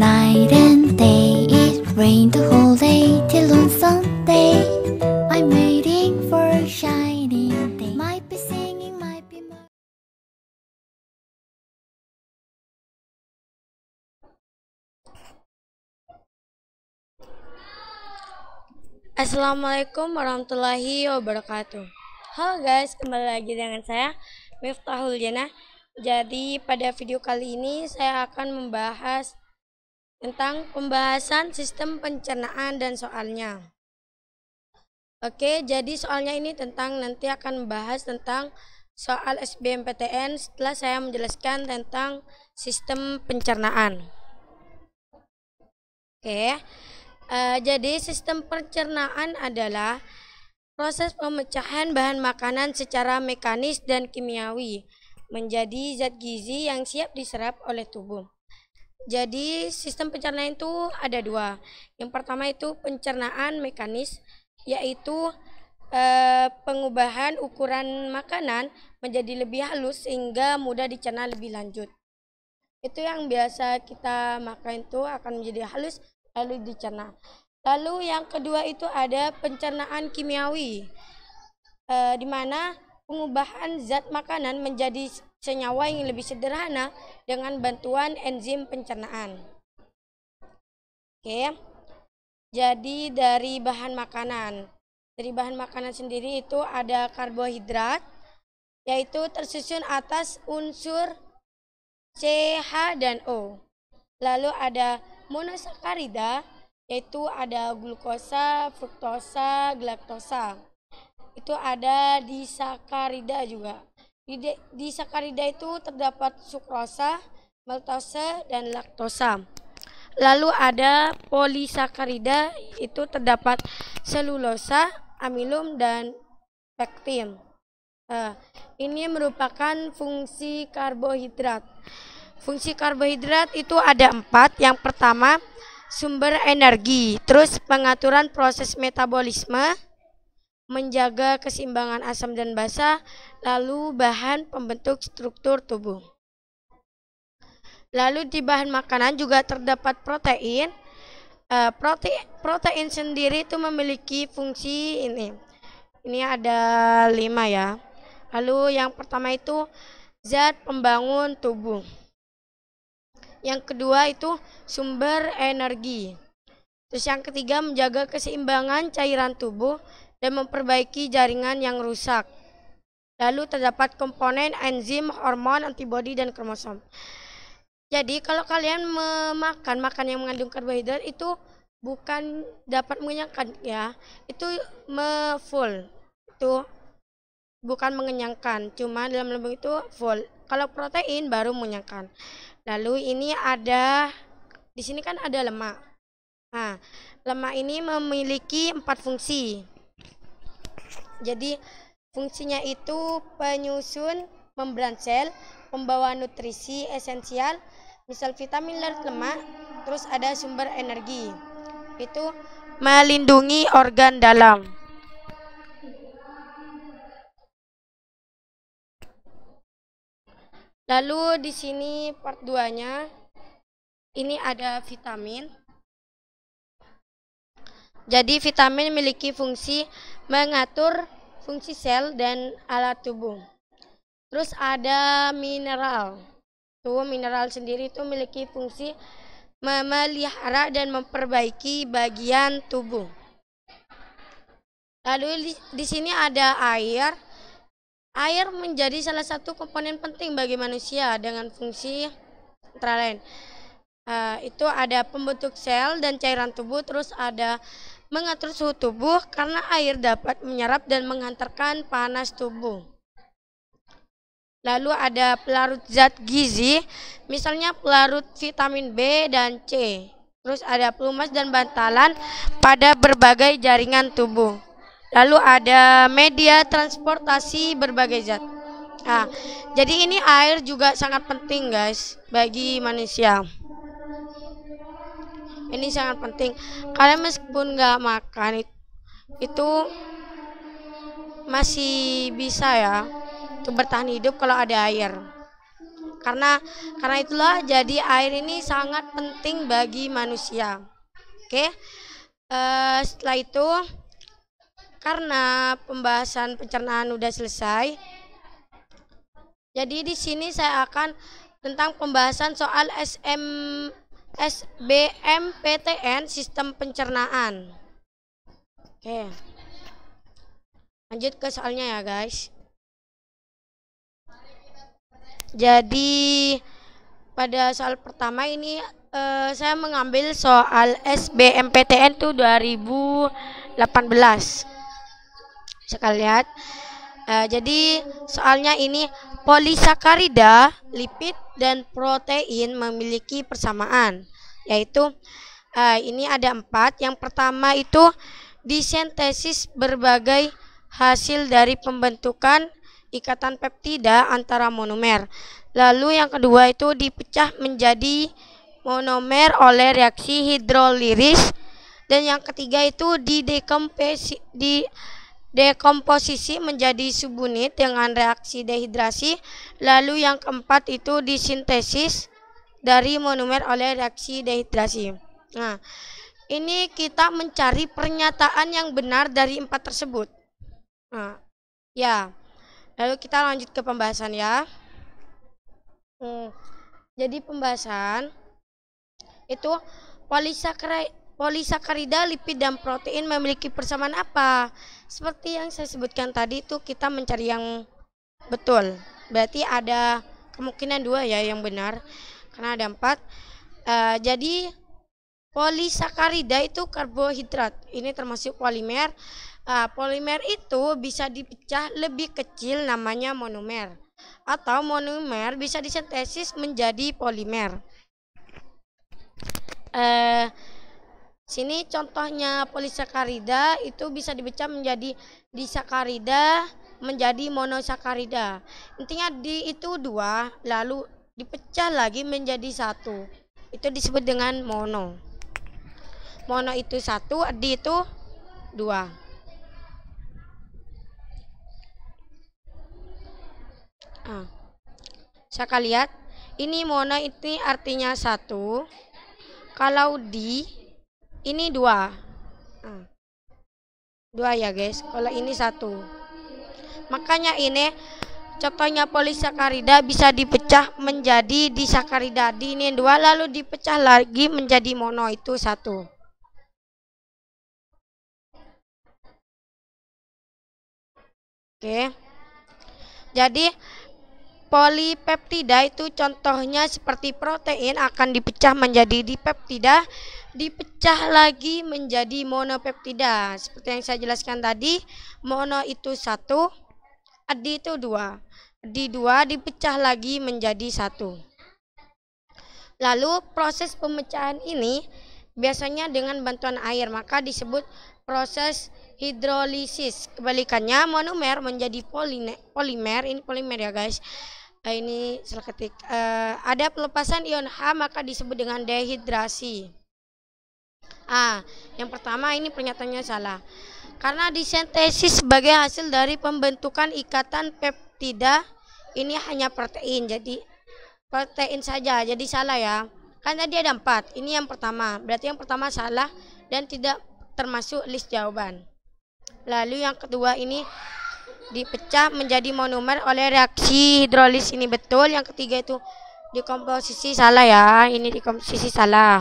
night and day. It rained the whole day till on Sunday. I'm waiting for a shining day. Might be singing, might be Assalamualaikum warahmatullahi wabarakatuh. Halo guys, kembali lagi dengan saya Miftahul Jannah. Jadi pada video kali ini saya akan membahas tentang pembahasan sistem pencernaan dan soalnya. Oke, jadi soalnya ini nanti akan membahas tentang soal SBMPTN setelah saya menjelaskan tentang sistem pencernaan. Oke. Jadi sistem pencernaan adalah proses pemecahan bahan makanan secara mekanis dan kimiawi menjadi zat gizi yang siap diserap oleh tubuh. Jadi sistem pencernaan itu ada dua. Yang pertama itu pencernaan mekanis, yaitu pengubahan ukuran makanan menjadi lebih halus sehingga mudah dicerna lebih lanjut. Itu yang biasa kita makan itu akan menjadi halus lalu dicerna. Lalu yang kedua itu ada pencernaan kimiawi, di mana pengubahan zat makanan menjadi senyawa yang lebih sederhana dengan bantuan enzim pencernaan. Oke, jadi dari bahan makanan sendiri itu ada karbohidrat, yaitu tersusun atas unsur C, H, dan O. Lalu ada monosakarida, yaitu ada glukosa, fruktosa, galaktosa. Itu ada disakarida juga. Di disakarida itu terdapat sukrosa, maltose, dan laktosa. Lalu ada polisakarida, itu terdapat selulosa, amilum, dan pektin. Ini merupakan fungsi karbohidrat. Fungsi karbohidrat itu ada 4. Yang pertama, sumber energi, terus pengaturan proses metabolisme, menjaga keseimbangan asam dan basa, lalu bahan pembentuk struktur tubuh. Lalu di bahan makanan juga terdapat protein. Protein sendiri itu memiliki fungsi ini. Ini ada 5 ya. Lalu yang pertama itu zat pembangun tubuh. Yang kedua itu sumber energi. Terus yang ketiga menjaga keseimbangan cairan tubuh dan memperbaiki jaringan yang rusak. Lalu terdapat komponen enzim, hormon, antibodi, dan kromosom. Jadi kalau kalian memakan yang mengandung karbohidrat itu bukan dapat mengenyangkan ya. Itu full. Itu bukan mengenyangkan, cuma dalam lambung itu full. Kalau protein baru mengenyangkan. Lalu ini ada di sini kan ada lemak. Nah, lemak ini memiliki 4 fungsi. Jadi fungsinya itu penyusun membran sel, pembawa nutrisi esensial, misal vitamin larut lemak, terus ada sumber energi. Itu melindungi organ dalam. Lalu di sini part 2-nya ini ada vitamin. Jadi vitamin memiliki fungsi mengatur fungsi sel dan alat tubuh. Terus ada mineral. Mineral sendiri itu memiliki fungsi memelihara dan memperbaiki bagian tubuh. Lalu di sini ada air. Air menjadi salah satu komponen penting bagi manusia dengan fungsi antara lain. Itu ada pembentuk sel dan cairan tubuh, terus ada mengatur suhu tubuh karena air dapat menyerap dan menghantarkan panas tubuh. Lalu ada pelarut zat gizi, misalnya pelarut vitamin B dan C. Terus ada pelumas dan bantalan pada berbagai jaringan tubuh. Lalu ada media transportasi berbagai zat. Nah, jadi ini air juga sangat penting guys bagi manusia. Ini sangat penting. Kalian meskipun nggak makan itu masih bisa ya untuk bertahan hidup kalau ada air. Karena itulah jadi air ini sangat penting bagi manusia. Oke. Setelah itu, karena pembahasan pencernaan udah selesai, jadi di sini saya akan tentang pembahasan soal SBMPTN sistem pencernaan. Oke. Lanjut ke soalnya ya, guys. Jadi pada soal pertama ini saya mengambil soal SBMPTN tuh 2018. Saya lihat. Jadi soalnya ini polisakarida, lipid dan protein memiliki persamaan, yaitu ini ada 4. Yang pertama itu disintesis berbagai hasil dari pembentukan ikatan peptida antara monomer. Lalu yang kedua itu dipecah menjadi monomer oleh reaksi hidrolisis. Dan yang ketiga itu dekomposisi menjadi subunit dengan reaksi dehidrasi. Lalu yang keempat itu disintesis dari monomer oleh reaksi dehidrasi. Nah, ini kita mencari pernyataan yang benar dari 4 tersebut. Nah, ya. Lalu kita lanjut ke pembahasan ya. Jadi pembahasan itu polisakarida, lipid dan protein memiliki persamaan apa? Seperti yang saya sebutkan tadi itu kita mencari yang betul. Berarti ada kemungkinan 2 ya yang benar. Karena ada 4. Jadi polisakarida itu karbohidrat. Ini termasuk polimer. Polimer itu bisa dipecah lebih kecil namanya monomer. Atau monomer bisa disintesis menjadi polimer. Sini contohnya polisakarida itu bisa dipecah menjadi disakarida menjadi monosakarida. Intinya itu 2 lalu dipecah lagi menjadi 1. Itu disebut dengan mono. Mono itu 1, di itu 2. Saya lihat ini mono itu artinya 1. Kalau di ini 2. 2 ya guys. Kalau ini 1. Makanya ini contohnya polisakarida bisa dipecah menjadi disakarida. Di ini 2 lalu dipecah lagi menjadi mono itu 1. Oke. Jadi polipeptida itu contohnya seperti protein akan dipecah menjadi dipeptida, dipecah lagi menjadi monopeptida. Seperti yang saya jelaskan tadi, mono itu 1, di itu 2. Di 2 dipecah lagi menjadi 1. Lalu proses pemecahan ini biasanya dengan bantuan air, maka disebut proses hidrolisis. Kebalikannya monomer menjadi polimer. Ini polimer ya guys. Ini salah ketik. Ada pelepasan ion H maka disebut dengan dehidrasi. Yang pertama ini pernyataannya salah. Karena disintesis sebagai hasil dari pembentukan ikatan peptida, ini hanya protein. Jadi protein saja. Jadi salah ya. Kan tadi ada 4. Ini yang pertama. Berarti yang pertama salah dan tidak termasuk list jawaban. Lalu yang kedua ini dipecah menjadi monomer oleh reaksi hidrolis, ini betul. Yang ketiga itu dekomposisi, salah ya. Ini dekomposisi salah.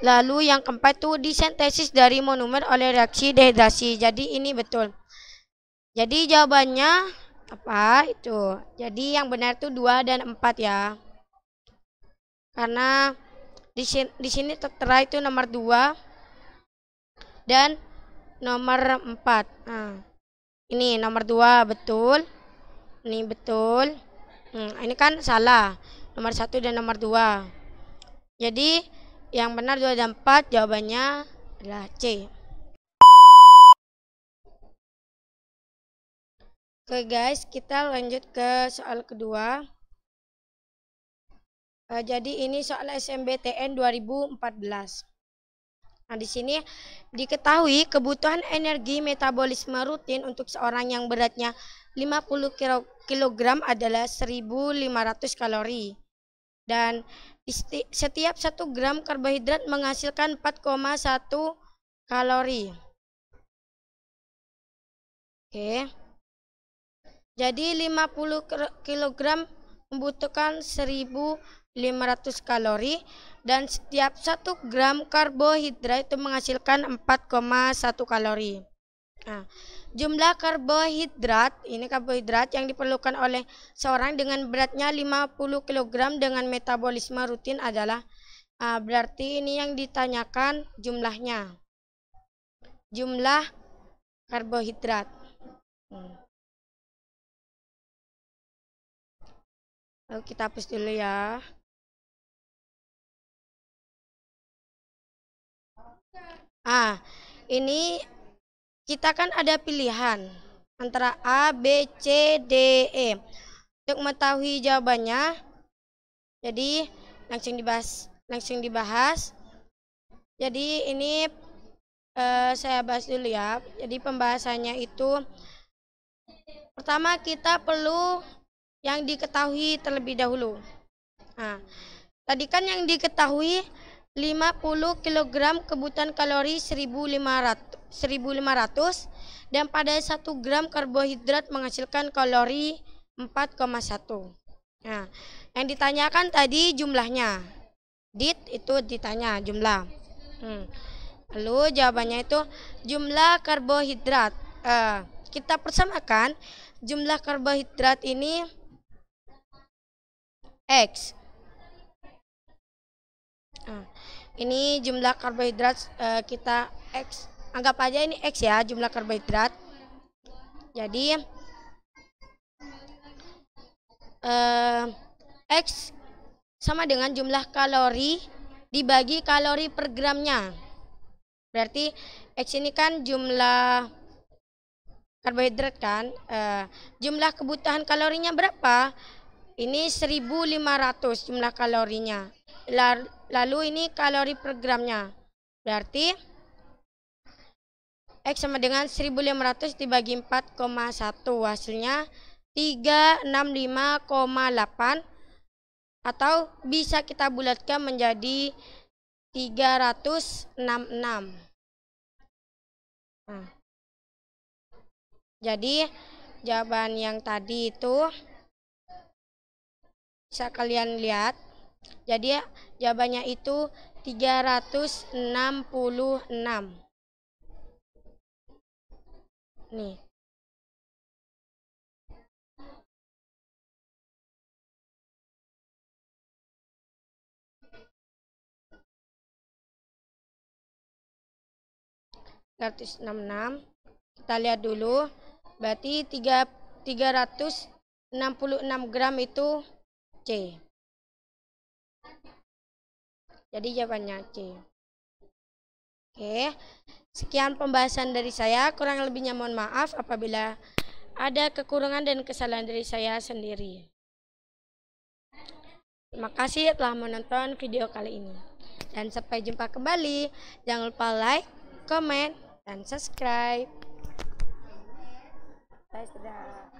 Lalu yang keempat itu disintesis dari monomer oleh reaksi dehidrasi. Jadi ini betul. Jadi jawabannya apa itu? Jadi yang benar itu 2 dan 4 ya. Karena di sini tertera itu nomor 2 dan nomor 4. Ini nomor 2 betul. Ini betul. Ini kan salah. Nomor 1 dan nomor 2. Jadi yang benar 2 dan 4 jawabannya adalah C. Oke guys, kita lanjut ke soal kedua. Jadi ini soal SNMPTN 2014. Nah, di sini diketahui kebutuhan energi metabolisme rutin untuk seorang yang beratnya 50 kg adalah 1.500 kalori. Dan setiap 1 gram karbohidrat menghasilkan 4,1 kalori. Oke. Jadi 50 kg membutuhkan 1.500 kalori dan setiap 1 gram karbohidrat itu menghasilkan 4,1 kalori. Nah, jumlah karbohidrat, ini karbohidrat yang diperlukan oleh seorang dengan beratnya 50 kg dengan metabolisme rutin adalah, berarti ini yang ditanyakan jumlahnya. Jumlah karbohidrat. Lalu kita hapus dulu ya. Ini kita kan ada pilihan antara A, B, C, D, E. Untuk mengetahui jawabannya, jadi langsung dibahas. Jadi ini saya bahas dulu ya. Jadi pembahasannya itu, pertama kita perlu yang diketahui terlebih dahulu. Tadi kan yang diketahui 50 kg kebutuhan kalori 1.500 dan pada 1 gram karbohidrat menghasilkan kalori 4,1. Nah, yang ditanyakan tadi jumlahnya. Itu ditanya jumlah. Lalu jawabannya itu jumlah karbohidrat. Kita persamakan jumlah karbohidrat ini X. Ini jumlah karbohidrat kita X. Anggap aja ini X ya, jumlah karbohidrat. Jadi X sama dengan jumlah kalori dibagi kalori per gramnya. Berarti X ini kan jumlah karbohidrat kan. Jumlah kebutuhan kalorinya berapa? Ini 1.500 jumlah kalorinya. Lalu ini kalori per gramnya. Berarti X sama dengan 1.500 dibagi 4,1. Hasilnya 365,8. Atau bisa kita bulatkan menjadi 366. Jadi jawaban yang tadi itu bisa kalian lihat. Jadi jawabannya itu 366. Nih. Kita lihat dulu. Berarti 366 gram itu C. Jadi jawabannya C. Oke. Sekian pembahasan dari saya, kurang lebihnya mohon maaf apabila ada kekurangan dan kesalahan dari saya sendiri. Terima kasih telah menonton video kali ini. Dan sampai jumpa kembali. Jangan lupa like, komen, dan subscribe. Bye, sudah.